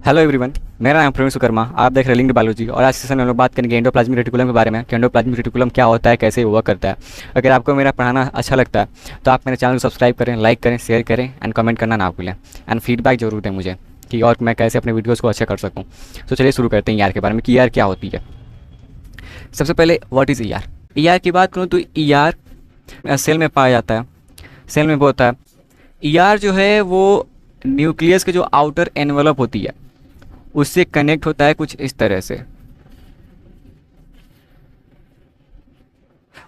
Hello everyone, मेरा नाम प्रवीण सुकर्मा। आप देख रहे हैं लिंक्ड बायोलॉजी और आज सेशन में हम लोग बात करेंगे एंडोप्लाज्मिक रेटिकुलम के बारे में कि एंडोप्लाज्मिक रेटिकुलम क्या होता है, कैसे वर्क करता है। अगर आपको मेरा पढ़ाना अच्छा लगता है तो आप मेरे चैनल को सब्सक्राइब करें, लाइक करें, शेयर करें एंड कमेंट करना ना भूलें एंड फीडबैक जरूर दें मुझे कि और मैं कैसे अपने वीडियोज़ को अच्छा कर सकूँ। तो चलिए शुरू करते हैं ईआर के बारे में कि ईआर क्या होती है। सबसे पहले व्हाट इज़ ईआर। ईआर की बात करूँ तो ईआर सेल में पाया जाता है, सेल में वो होता है। ईआर जो है वो न्यूक्लियस के जो आउटर एनवेलप होती है उससे कनेक्ट होता है कुछ इस तरह से,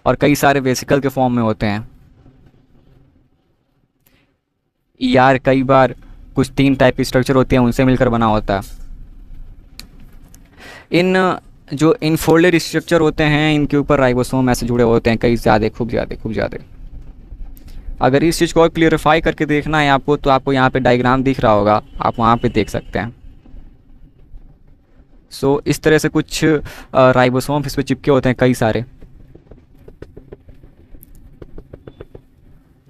और कई सारे वेसिकल के फॉर्म में होते हैं। ईआर कई बार कुछ 3 टाइप की स्ट्रक्चर होती हैं उनसे मिलकर बना होता है। इन जो इनफोल्डेड स्ट्रक्चर होते हैं इनके ऊपर राइबोसोम ऐसे जुड़े होते हैं, कई ज़्यादा, खूब ज़्यादा। अगर इस चीज़ को और क्लियरिफाई करके देखना है आपको तो आपको यहाँ पे डायग्राम दिख रहा होगा, आप वहाँ पे देख सकते हैं। सो इस तरह से कुछ राइबोसोम इस पे चिपके होते हैं कई सारे।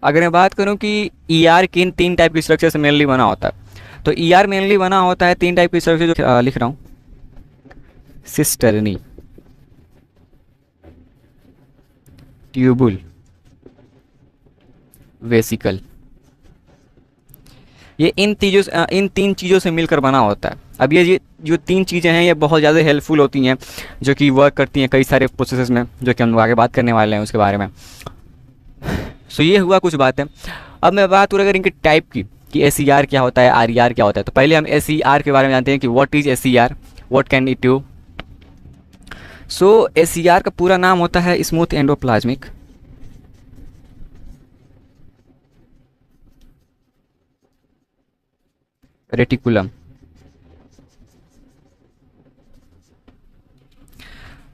अगर मैं बात करूं कि ईआर किन 3 टाइप की स्ट्रक्चर से मेनली बना होता है तो ईआर मेनली बना होता है 3 टाइप की स्ट्रक्चर जो लिख रहा हूं। Cisternae, tubule, vesicle. ये इन 3 चीज़ों से मिलकर बना होता है। अब ये जो 3 चीज़ें हैं ये बहुत ज़्यादा हेल्पफुल होती हैं जो कि वर्क करती हैं कई सारे प्रोसेसेस में, जो कि हम लोग आगे बात करने वाले हैं उसके बारे में। सो ये हुआ कुछ बातें। अब मैं बात करूँ अगर इनके टाइप की कि एस क्या होता है, आर क्या होता है, तो पहले हम एस के बारे में जानते हैं कि what is S what can it do. So S का पूरा नाम होता है स्मूथ एंडोप्लाज्मिक रेटिकुलम।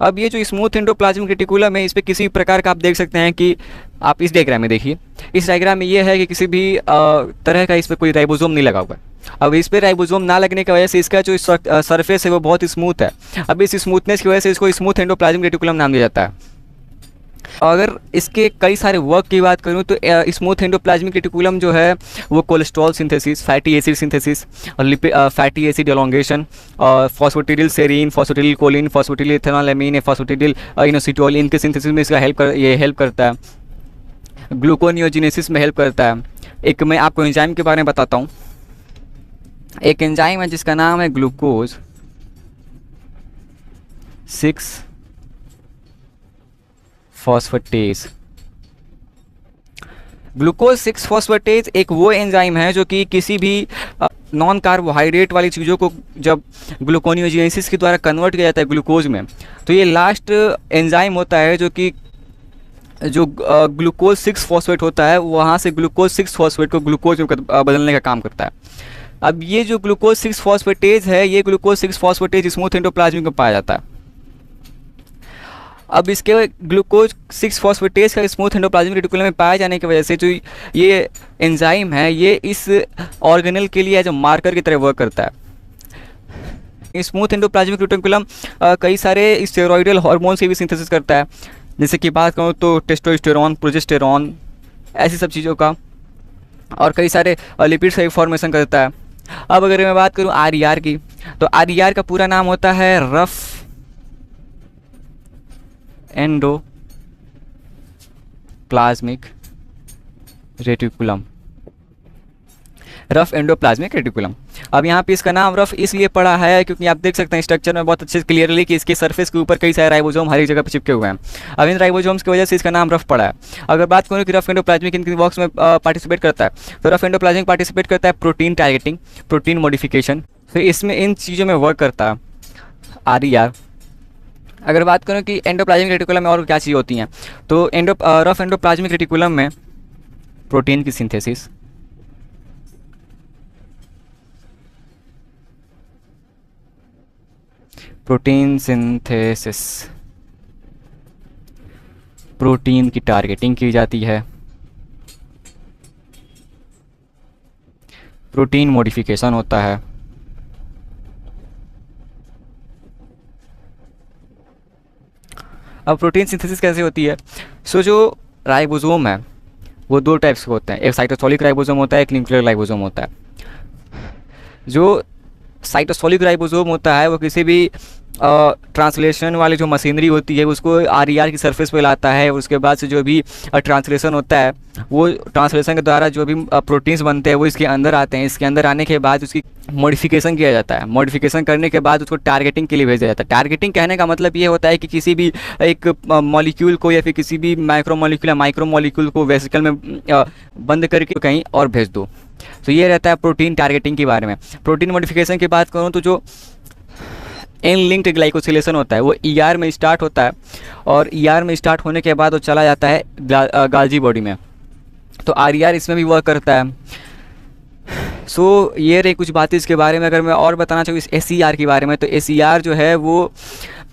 अब ये जो स्मूथ एंडोप्लाज्मिक रेटिकुलम है इस पे किसी प्रकार का आप देख सकते हैं कि आप इस डायग्राम में देखिए। इस डायग्राम में ये है कि किसी भी तरह का इस पर कोई राइबोसोम नहीं लगा हुआ है। अब इस पर राइबोसोम ना लगने की वजह से इसका जो सरफेस है वो बहुत स्मूथ है। अब इस स्मूथनेस की वजह से इसको स्मूथ एंडोप्लाज्मिक रेटिकुलम नाम दिया जाता है। अगर इसके कई सारे वर्क की बात करूं तो स्मूथ एंडोप्लाज्मिक रेटिकुलम जो है वो cholesterol synthesis, fatty acid synthesis और फैटी एसिड एलोंगेशन और phosphatidyl serine, phosphatidyl choline, phosphatidyl ethanolamine, phosphatidyl inositol, इनके सिंथेसिस में इसका हेल्प करता है। ग्लूकोनियोजिनेसिस में हेल्प करता है। एक मैं आपको एंजाइम के बारे में बताता हूँ। एक एंजाइम है जिसका नाम है ग्लूकोज 6 फॉस्फेटेज। ग्लूकोज 6 फॉस्फेटेज एक वो एंजाइम है जो कि किसी भी नॉन कार्बोहाइड्रेट वाली चीज़ों को जब ग्लूकोनियोजेनेसिस के द्वारा कन्वर्ट किया जाता है ग्लूकोज में, तो ये लास्ट एंजाइम होता है जो कि जो ग्लूकोज 6 फॉस्फेट होता है वहाँ से ग्लूकोज 6 फॉस्फेट को ग्लूकोज में बदलने का काम करता है। अब ये जो ग्लूकोज 6 फॉस्फेटेज है ये ग्लूकोज 6 फॉस्फेटेज स्मूथ एंडोप्लाज्मिक में पाया जाता है। अब इसके ग्लूकोज 6 फॉस्फेटेज का स्मूथ एंडोप्लाज्मिक रेटिकुलम में पाए जाने की वजह से जो ये एंजाइम है ये इस ऑर्गेनल के लिए एज अ मार्कर की तरह वर्क करता है। स्मूथ एंडोप्लाज्मिक रेटिकुलम कई सारे स्टेरॉइडल हार्मोन्स की भी सिंथेसिस करता है, जैसे कि बात करूँ तो टेस्टोस्टेरोन, प्रोजेस्टेरोन, ऐसी सब चीज़ों का, और कई सारे लिपिड्स का फॉर्मेशन करता है। अब अगर मैं बात करूँ आर की तो आर का पूरा नाम होता है rough endoplasmic reticulum. Rough endoplasmic reticulum. अब यहाँ पे इसका नाम रफ इसलिए पड़ा है क्योंकि आप देख सकते हैं स्ट्रक्चर में बहुत अच्छे से क्लियरली कि इसके सरफेस के ऊपर कई सारे राइबोसोम हर एक जगह पर चिपके हुए हैं। अब इन राइबोसोम्स की वजह से इसका नाम रफ पड़ा है। अगर बात करूँ कि रफ एंडोप्लाज्मिक इन वर्क्स में पार्टिसिपेट करता है तो रफ एंडोप्लाज्मिक पार्टिसिपेट करता है प्रोटीन टारगेटिंग, प्रोटीन मॉडिफिकेशन, फिर इसमें इन चीज़ों में वर्क करता है आर। अगर बात करूँ कि एंडोप्लाज्मिक रेटिकुलम में और क्या चीज़ होती हैं तो रफ एंडोप्लाज्मिक रेटिकुलम में प्रोटीन की सिंथेसिस, प्रोटीन की टारगेटिंग की जाती है, प्रोटीन मॉडिफिकेशन होता है, अब प्रोटीन सिंथेसिस कैसे होती है। सो जो राइबोसोम है वो 2 टाइप्स के होते हैं, एक साइटोसोलिक राइबोसोम होता है, एक न्यूक्लियर राइबोसोम होता है। जो साइटोसोलिक राइबोसोम होता है वो किसी भी ट्रांसलेशन वाली जो मशीनरी होती है उसको आर की सरफेस पे लाता है, और उसके बाद से जो भी ट्रांसलेशन होता है वो ट्रांसलेशन के द्वारा जो भी प्रोटीन्स बनते हैं वो इसके अंदर आते हैं। इसके अंदर आने के बाद उसकी मॉडिफिकेशन किया जाता है। मॉडिफिकेशन करने के बाद उसको टारगेटिंग के लिए भेजा जाता है। टारगेटिंग कहने का मतलब ये होता है कि किसी भी एक मॉलिक्यूल को या फिर किसी भी माइक्रो मॉलिक्यूल को वेसिकल में बंद करके कहीं और भेज दो। तो ये रहता है प्रोटीन टारगेटिंग के बारे में। प्रोटीन मॉडिफिकेशन की बात करूँ तो जो एन लिंक्ड ग्लाइकोसिलेशन होता है वो ईआर में स्टार्ट होता है, और ईआर में स्टार्ट होने के बाद वो चला जाता है गाल्जी बॉडी में। तो आरईआर इसमें भी वर्क करता है। सो ये रही कुछ बातें इसके बारे में। अगर मैं और बताना चाहूँ इस एसईआर के बारे में, तो एसईआर जो है वो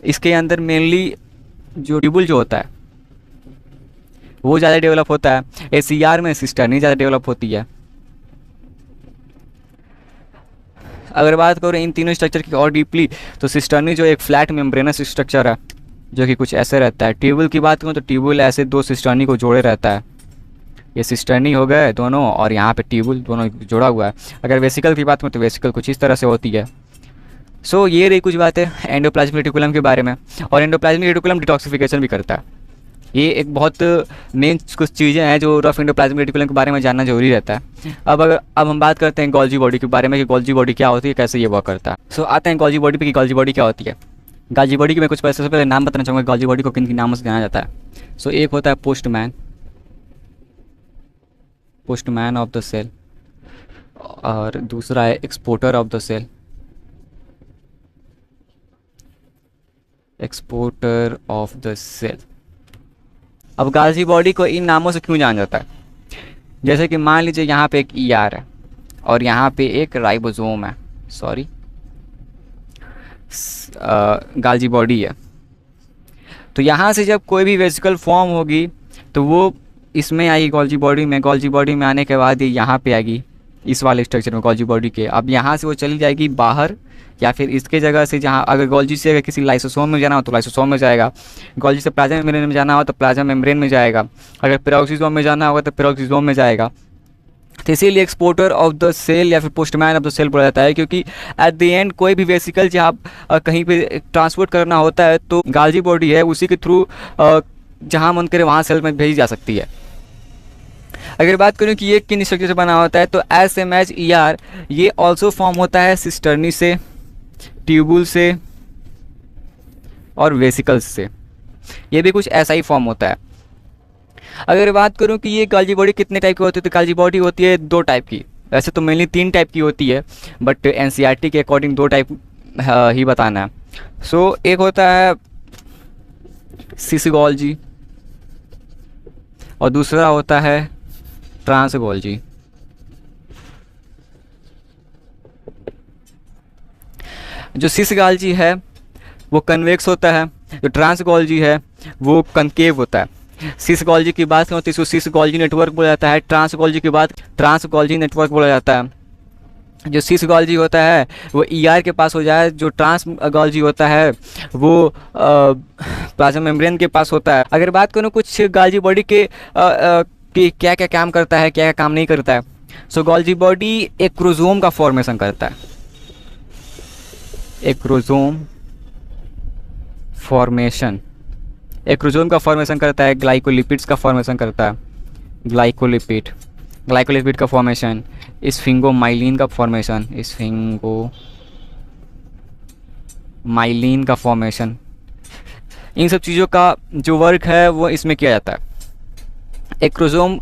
इसके अंदर मेनली जो ट्यूबुल जो होता है वो ज़्यादा डेवलप होता है। एसईआर में सिस्टर्नी ज़्यादा डेवलप होती है। अगर बात करें इन तीनों स्ट्रक्चर की और डीपली, तो सिस्टर्नी जो एक फ्लैट मेम्ब्रेनस स्ट्रक्चर है जो कि कुछ ऐसे रहता है। ट्यूबुल की बात करूँ तो ट्यूबुल ऐसे दो सिस्टर्नी को जोड़े रहता है। ये सिस्टर्नी हो गए दोनों, और यहाँ पे ट्यूबुल दोनों जोड़ा हुआ है। अगर वेसिकल की बात करूँ तो वेसिकल कुछ इस तरह से होती है। सो ये रही कुछ बातें एंडोप्लाज्मिक रेटिकुलम के बारे में। और एंडोप्लाज्मिक रेटिकुलम डिटॉक्सिफिकेशन भी करता है। ये एक बहुत मेन कुछ चीज़ें हैं जो रफ एंडोप्लाज्मिक रेटिकुलम के बारे में जानना जरूरी रहता है। अब हम बात करते हैं गोल्जी बॉडी के बारे में कि गोल्जी बॉडी क्या होती है, कैसे ये वर्क करता है। सो आते हैं गोल्जी बॉडी पे कि गोल्जी बॉडी क्या होती है। गोल्जी बॉडी के मैं कुछ सबसे पहले नाम बताना चाहूँगा गोल्जी बॉडी को किन किन नामों से जाना जाता है। सो एक होता है पोस्टमैन ऑफ द सेल, और दूसरा है exporter of the cell, exporter of the cell. अब गाल्जी बॉडी को इन नामों से क्यों जाना जाता है? जैसे कि मान लीजिए यहाँ पे एक ईआर है और यहाँ पे एक राइबोसोम है, गाल्जी बॉडी है। तो यहाँ से जब कोई भी वेसिकल फॉर्म होगी तो वो इसमें आएगी गोल्जी बॉडी में। गोल्जी बॉडी में आने के बाद ये यहाँ पे आएगी इस वाले स्ट्रक्चर में गोल्जी बॉडी के। अब यहाँ से वो चली जाएगी बाहर, या फिर इसके जगह से जहाँ अगर गोल्जी से अगर किसी लाइसोसोम में जाना हो तो लाइसोसोम में जाएगा, गोल्जी से प्लाज्मा मेम्ब्रेन में जाना हो तो प्लाज्मा मेम्ब्रेन में जाएगा, अगर पेरोक्सिसोम में जाना होगा तो पेरोक्सिसोम में जाएगा। तो इसीलिए एक्सपोर्टर ऑफ द सेल या फिर पोस्टमैन ऑफ द सेल बोला जाता है, क्योंकि एट द एंड कोई भी वेसिकल जहाँ कहीं पे ट्रांसपोर्ट करना होता है तो गाल्जी बॉडी है उसी के थ्रू जहाँ मन करे वहाँ सेल में भेजी जा सकती है। अगर बात करूँ कि ये किन स्ट्रक्चर से बना होता है, तो SMHER ये ऑल्सो फॉर्म होता है सिस्टर्नी से, ट्यूबुल से और वेसिकल्स से। ये भी कुछ ऐसा ही फॉर्म होता है। अगर बात करूं कि ये गाल्जी बॉडी कितने टाइप की होती है, तो गाल्जी बॉडी होती है 2 टाइप की। वैसे तो मेनली 3 टाइप की होती है, बट NCERT के अकॉर्डिंग 2 टाइप ही बताना है। सो एक होता है सिस गोल्जी और दूसरा होता है ट्रांस गोल्जी। जो सिस गोल्जी है वो कन्वेक्स होता है, जो ट्रांस गोल्जी है वो कनकेव होता है। सिस गोल्जी की बात करें तो इसको सिस गोल्जी नेटवर्क बोला जाता है। ट्रांस गोल्जी की बात ट्रांस गोल्जी नेटवर्क बोला जाता है। जो सिस गोल्जी होता है वो ER के पास हो जाए, जो ट्रांस गोल्जी होता है वो प्लाज्मा मेम्ब्रेन के पास होता है। अगर बात करूँ कुछ गोल्जी बॉडी के कि क्या क्या काम करता है, क्या क्या काम नहीं करता है। सो गोल्जी बॉडी एक क्रोमोसोम का फॉर्मेशन करता है, एक क्रोमोसोम का फॉर्मेशन करता है, ग्लाइकोलिपिड्स का फॉर्मेशन करता है, ग्लाइकोलिपिड का फॉर्मेशन, स्फिंगोमाइलिन का फॉर्मेशन, स्फिंगोमाइलिन का फॉर्मेशन। इन सब चीज़ों का जो वर्क है वो इसमें किया जाता है। एक क्रोमोसोम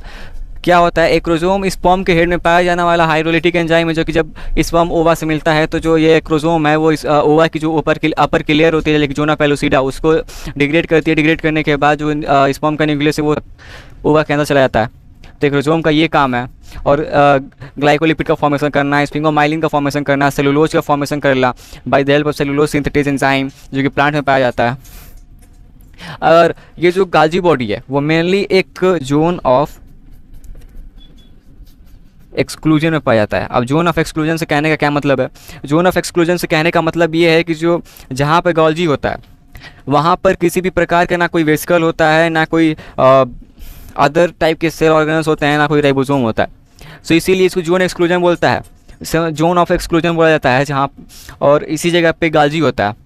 क्या होता है, एक क्रोमोसोम स्पर्म के हेड में पाया जाने वाला हाइड्रोलिटिक एंजाइम है, जो कि जब स्पर्म ओवा से मिलता है तो जो ये क्रोमोसोम है वो इस ओवा की जो अपर की लेयर होती है लेक्जोना पेलोसिडा उसको डिग्रेड करती है। डिग्रेड करने के बाद जो स्पर्म का न्यूक्लियस है वो ओवा के अंदर चला जाता है। तो क्रोमोसोम का ये काम है। और ग्लाइकोलिपिड का फॉर्मेशन करना, स्फिंगोमाइलिन का फॉर्मेशन करना, सेलुलोज का फॉर्मेशन करना by the help of cellulose synthetase enzyme जो कि प्लांट में पाया जाता है। और ये जो गाल्जी बॉडी है वो मेनली एक जोन ऑफ एक्सक्लूजन में पाया जाता है। अब जोन ऑफ एक्सक्लूजन से कहने का क्या मतलब है? जोन ऑफ एक्सक्लूजन से कहने का मतलब ये है कि जो जहाँ पर गोल्जी होता है वहाँ पर किसी भी प्रकार का ना कोई वेसिकल होता है, ना कोई अदर टाइप के सेल ऑर्गेनल्स होते हैं, ना कोई राइबोसोम होता है। सो इसीलिए इसको जोन एक्सक्लूजन बोलता है। जोन ऑफ एक्सक्लूजन बोला जाता है जहाँ, और इसी जगह पे गाल्जी होता है।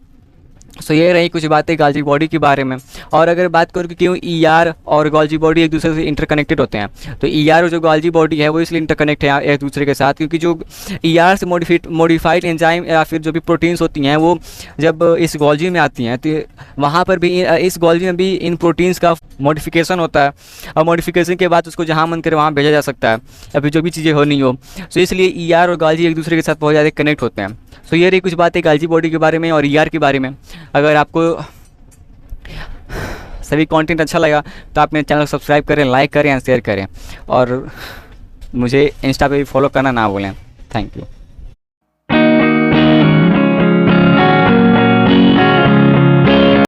सो ये रही कुछ बातें गाल्जी बॉडी के बारे में। और अगर बात करूँ कि क्यों ईआर और गाल्जी बॉडी एक दूसरे से इंटरकनेक्टेड होते हैं, तो ईआर और जो गाल्जी बॉडी है वो इसलिए इंटरकनेक्ट है एक दूसरे के साथ, क्योंकि जो ईआर से मॉडिफाइड एंजाइम या फिर जो भी प्रोटीन्स होती हैं वो जब इस गाल्जी में आती हैं तो वहाँ पर भी इस गाल्जी में भी इन प्रोटीन्स का मॉडिफिकेशन होता है, और मॉडिफिकेशन के बाद उसको जहाँ मन करे वहाँ भेजा जा सकता है, या फिर जो भी चीज़ें हो नहीं हो। सो इसलिए ईआर और गाल्जी एक दूसरे के साथ बहुत ज़्यादा कनेक्ट होते हैं। सो ये रही कुछ बातें गाल्जी बॉडी के बारे में और ईआर के बारे में। अगर आपको सभी कंटेंट अच्छा लगा तो आप मेरे चैनल को सब्सक्राइब करें, लाइक करें, शेयर करें, और मुझे इंस्टा पे भी फॉलो करना ना भूलें। Thank you.